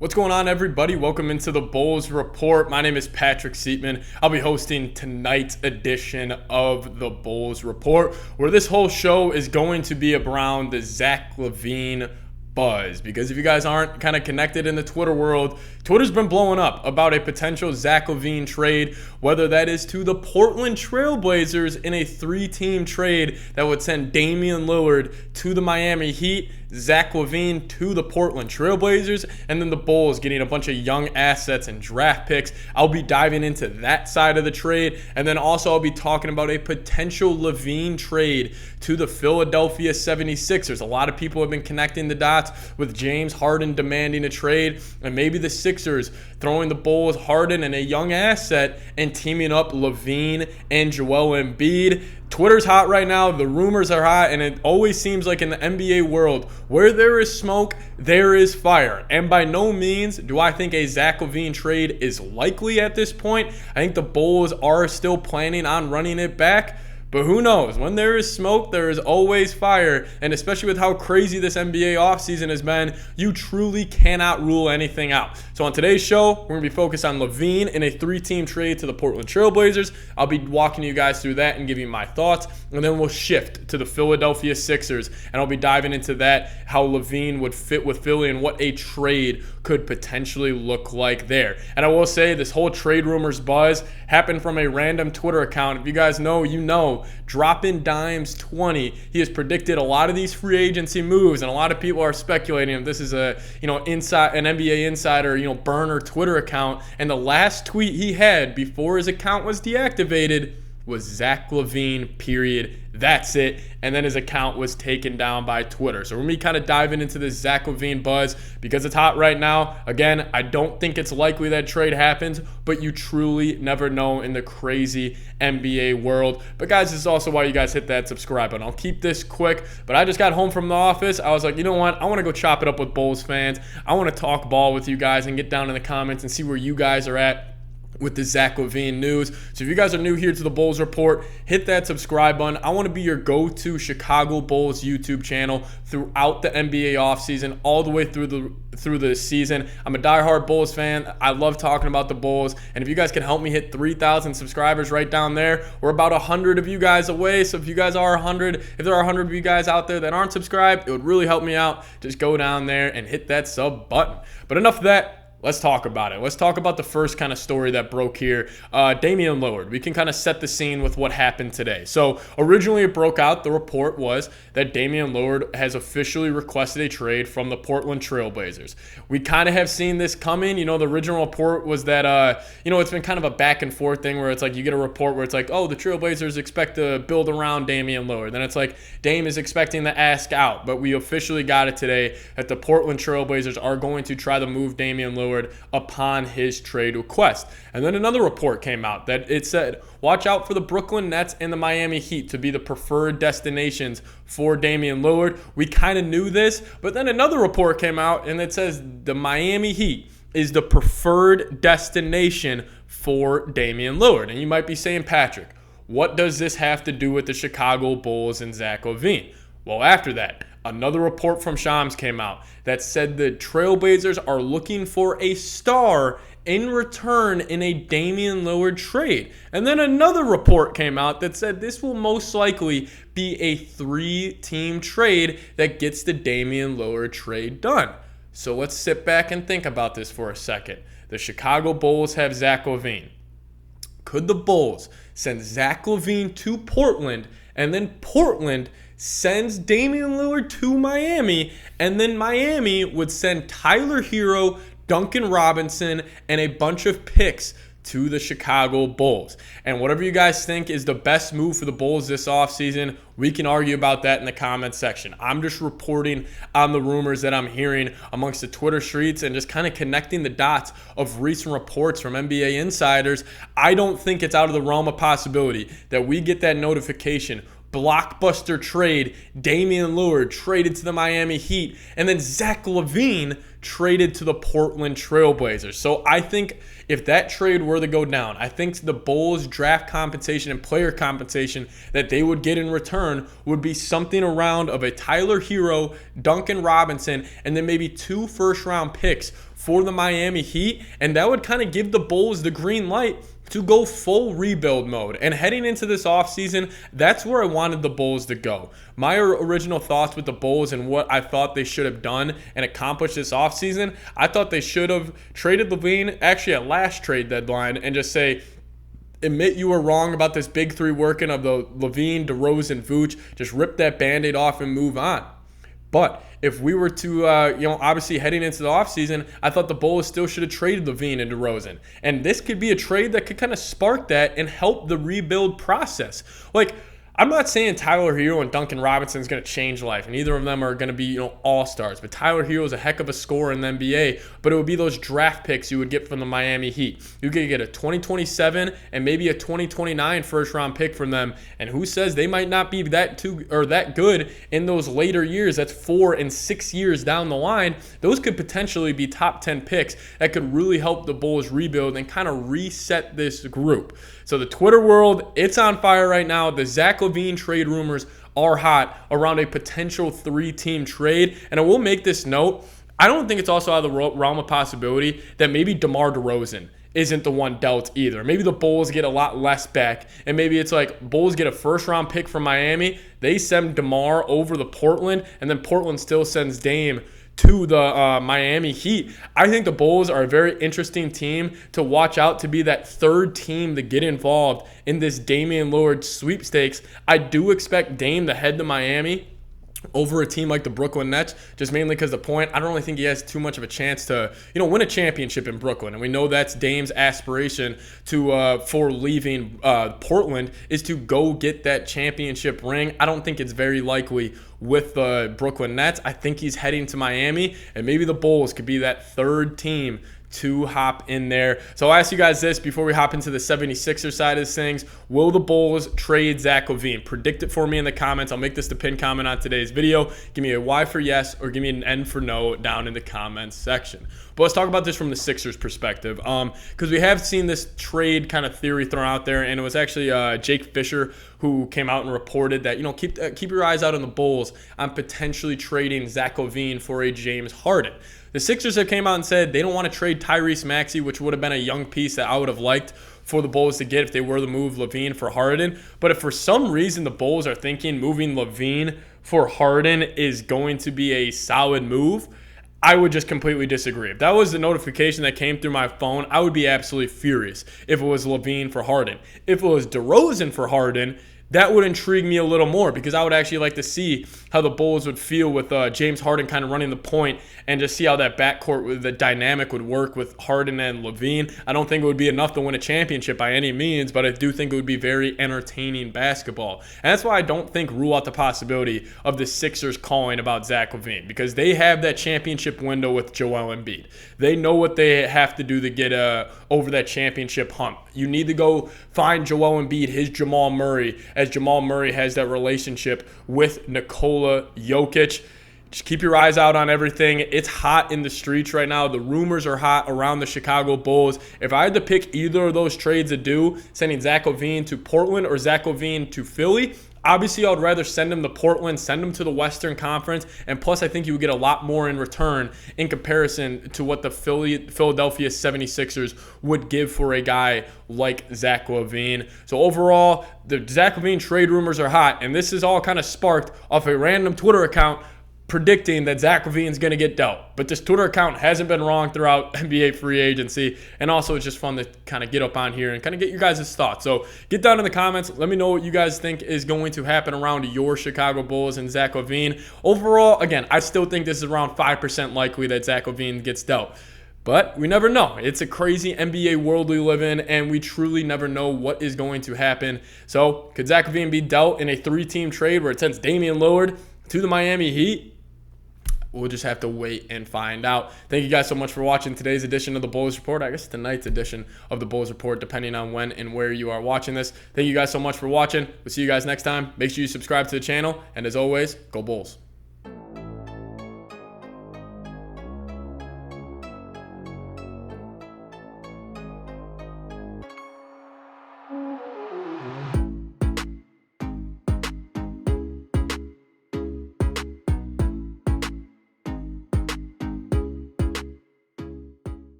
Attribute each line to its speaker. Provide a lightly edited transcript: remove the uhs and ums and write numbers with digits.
Speaker 1: What's going on, everybody? Welcome into the Bulls Report. My name is Patrick Siepman. I'll be hosting tonight's edition of the Bulls Report, where this whole show is going to be around the Zach LaVine buzz. Because if you guys aren't kind of connected in the Twitter world, Twitter's been blowing up about a potential Zach LaVine trade, whether that is to the Portland Trailblazers in a 3-team trade that would send Damian Lillard to the Miami Heat, Zach LaVine to the Portland Trailblazers, and then the Bulls getting a bunch of young assets and draft picks. I'll be diving into that side of the trade, and then also I'll be talking about a potential LaVine trade to the Philadelphia 76ers. A lot of people have been connecting the dots with James Harden demanding a trade, and maybe the Sixers throwing the Bulls Harden and a young asset and teaming up LaVine and Joel Embiid. Twitter's hot right now, the rumors are hot, and it always seems like in the NBA world, where there is smoke, there is fire. And by no means do I think a Zach LaVine trade is likely at this point. I think the Bulls are still planning on running it back. But who knows? When there is smoke, there is always fire. And especially with how crazy this NBA offseason has been, you truly cannot rule anything out. So on today's show, we're going to be focused on LaVine in a 3-team trade to the Portland Trailblazers. I'll be walking you guys through that and giving my thoughts. And then we'll shift to the Philadelphia Sixers. And I'll be diving into that, how LaVine would fit with Philly and what a trade could potentially look like there. And I will say this whole trade rumors buzz happened from a random Twitter account. If you guys know, you know. Dropping Dimes 20. He has predicted a lot of these free agency moves, and a lot of people are speculating if this is an NBA insider, burner Twitter account. And the last tweet he had before his account was deactivated was Zach LaVine, period. That's it. And then his account was taken down by Twitter. So we're going to be kind of diving into this Zach LaVine buzz because it's hot right now. Again, I don't think it's likely that trade happens, but you truly never know in the crazy NBA world. But guys, this is also why you guys hit that subscribe button. I'll keep this quick, but I just got home from the office. I was like, you know what? I want to go chop it up with Bulls fans. I want to talk ball with you guys and get down in the comments and see where you guys are at with the Zach LaVine news. So if you guys are new here to the Bulls Report, hit that subscribe button. I want to be your go-to Chicago Bulls YouTube channel throughout the NBA offseason, all the way through the season. I'm a diehard Bulls fan. I love talking about the Bulls. And if you guys can help me hit 3,000 subscribers right down there, we're about 100 of you guys away. So if you guys are 100, if there are 100 of you guys out there that aren't subscribed, it would really help me out. Just go down there and hit that sub button. But enough of that. Let's talk about it. Let's talk about the first kind of story that broke here. Damian Lillard. We can kind of set the scene with what happened today. So originally it broke out, the report was that Damian Lillard has officially requested a trade from the Portland Trailblazers. We kind of have seen this coming. The original report was that, it's been kind of a back and forth thing where it's like you get a report where it's like, oh, the Trailblazers expect to build around Damian Lillard. Then it's like Dame is expecting to ask out. But we officially got it today that the Portland Trailblazers are going to try to move Damian Lillard upon his trade request. And then another report came out that it said, watch out for the Brooklyn Nets and the Miami Heat to be the preferred destinations for Damian Lillard. We kind of knew this, but then another report came out and it says the Miami Heat is the preferred destination for Damian Lillard. And you might be saying, Patrick, what does this have to do with the Chicago Bulls and Zach LaVine? Well, after that, another report from Shams came out that said the Trailblazers are looking for a star in return in a Damian Lillard trade. And then another report came out that said this will most likely be a 3-team trade that gets the Damian Lillard trade done. So let's sit back and think about this for a second. The Chicago Bulls have Zach LaVine. Could the Bulls send Zach LaVine to Portland and then Portland sends Damian Lillard to Miami, and then Miami would send Tyler Hero, Duncan Robinson, and a bunch of picks to the Chicago Bulls? And whatever you guys think is the best move for the Bulls this offseason, we can argue about that in the comments section. I'm just reporting on the rumors that I'm hearing amongst the Twitter streets and just kind of connecting the dots of recent reports from NBA insiders. I don't think it's out of the realm of possibility that we get that notification blockbuster trade, Damian Lillard traded to the Miami Heat, and then Zach LaVine traded to the Portland Trailblazers. So I think if that trade were to go down, I think the Bulls draft compensation and player compensation that they would get in return would be something around of a Tyler Hero, Duncan Robinson, and then maybe 2 first-round picks for the Miami Heat, and that would kind of give the Bulls the green light to go full rebuild mode. And heading into this offseason, that's where I wanted the Bulls to go. My original thoughts with the Bulls and what I thought they should have done and accomplished this offseason, I thought they should have traded LaVine actually at last trade deadline and just say, admit you were wrong about this big three working of the LaVine, DeRozan, Vooch, just rip that Band-Aid off and move on. But if we were to, obviously heading into the offseason, I thought the Bulls still should have traded LaVine and DeRozan. And this could be a trade that could kind of spark that and help the rebuild process. Like, I'm not saying Tyler Hero and Duncan Robinson is going to change life, and either of them are going to be, all-stars. But Tyler Hero is a heck of a scorer in the NBA, but it would be those draft picks you would get from the Miami Heat. You could get a 2027 and maybe a 2029 first-round pick from them, and who says they might not be that good in those later years? That's 4 and 6 years down the line. Those could potentially be top 10 picks that could really help the Bulls rebuild and kind of reset this group. So the Twitter world, it's on fire right now. The Zach LaVine trade rumors are hot around a potential 3-team trade. And I will make this note, I don't think it's also out of the realm of possibility that maybe DeMar DeRozan isn't the one dealt either. Maybe the Bulls get a lot less back, and maybe it's like Bulls get a first-round pick from Miami, they send DeMar over to Portland, and then Portland still sends Dame to the Miami Heat. I think the Bulls are a very interesting team to watch out to be that third team to get involved in this Damian Lillard sweepstakes. I do expect Dame to head to Miami over a team like the Brooklyn Nets, just mainly because I don't really think he has too much of a chance to, win a championship in Brooklyn. And we know that's Dame's aspiration for leaving Portland is to go get that championship ring. I don't think it's very likely with the Brooklyn Nets. I think he's heading to Miami, and maybe the Bulls could be that third team to hop in there. So I'll ask you guys this before we hop into the 76ers side of things. Will the Bulls trade Zach LaVine? Predict it for me in the comments. I'll make this the pinned comment on today's video. Give me a Y for yes or give me an N for no down in the comments section. But let's talk about this from the Sixers perspective, because we have seen this trade kind of theory thrown out there, and it was actually Jake Fisher who came out and reported that, keep your eyes out on the Bulls on potentially trading Zach LaVine for a James Harden. The Sixers have came out and said they don't want to trade Tyrese Maxey, which would have been a young piece that I would have liked for the Bulls to get if they were to move LaVine for Harden. But if for some reason the Bulls are thinking moving LaVine for Harden is going to be a solid move, I would just completely disagree. If that was the notification that came through my phone, I would be absolutely furious if it was LaVine for Harden. If it was DeRozan for Harden, that would intrigue me a little more because I would actually like to see how the Bulls would feel with James Harden kind of running the point and just see how that backcourt, the dynamic would work with Harden and LaVine. I don't think it would be enough to win a championship by any means, but I do think it would be very entertaining basketball. And that's why I don't rule out the possibility of the Sixers calling about Zach LaVine, because they have that championship window with Joel Embiid. They know what they have to do to get over that championship hump. You need to go find Joel Embiid, his Jamal Murray, as Jamal Murray has that relationship with Nikola Jokic. Just keep your eyes out on everything. It's hot in the streets right now. The rumors are hot around the Chicago Bulls. If I had to pick either of those trades to do, sending Zach LaVine to Portland or Zach LaVine to Philly, obviously I would rather send him to Portland, send him to the Western Conference, and plus I think you would get a lot more in return in comparison to what the Philadelphia 76ers would give for a guy like Zach LaVine. So overall, the Zach LaVine trade rumors are hot, and this is all kind of sparked off a random Twitter account predicting that Zach LaVine is going to get dealt. But this Twitter account hasn't been wrong throughout NBA free agency. And also it's just fun to kind of get up on here and kind of get your guys' thoughts. So get down in the comments. Let me know what you guys think is going to happen around your Chicago Bulls and Zach LaVine. Overall, again, I still think this is around 5% likely that Zach LaVine gets dealt. But we never know. It's a crazy NBA world we live in, and we truly never know what is going to happen. So could Zach LaVine be dealt in a 3-team trade where it sends Damian Lillard to the Miami Heat? We'll just have to wait and find out. Thank you guys so much for watching today's edition of the Bulls Report. I guess tonight's edition of the Bulls Report, depending on when and where you are watching this. Thank you guys so much for watching. We'll see you guys next time. Make sure you subscribe to the channel. And as always, go Bulls.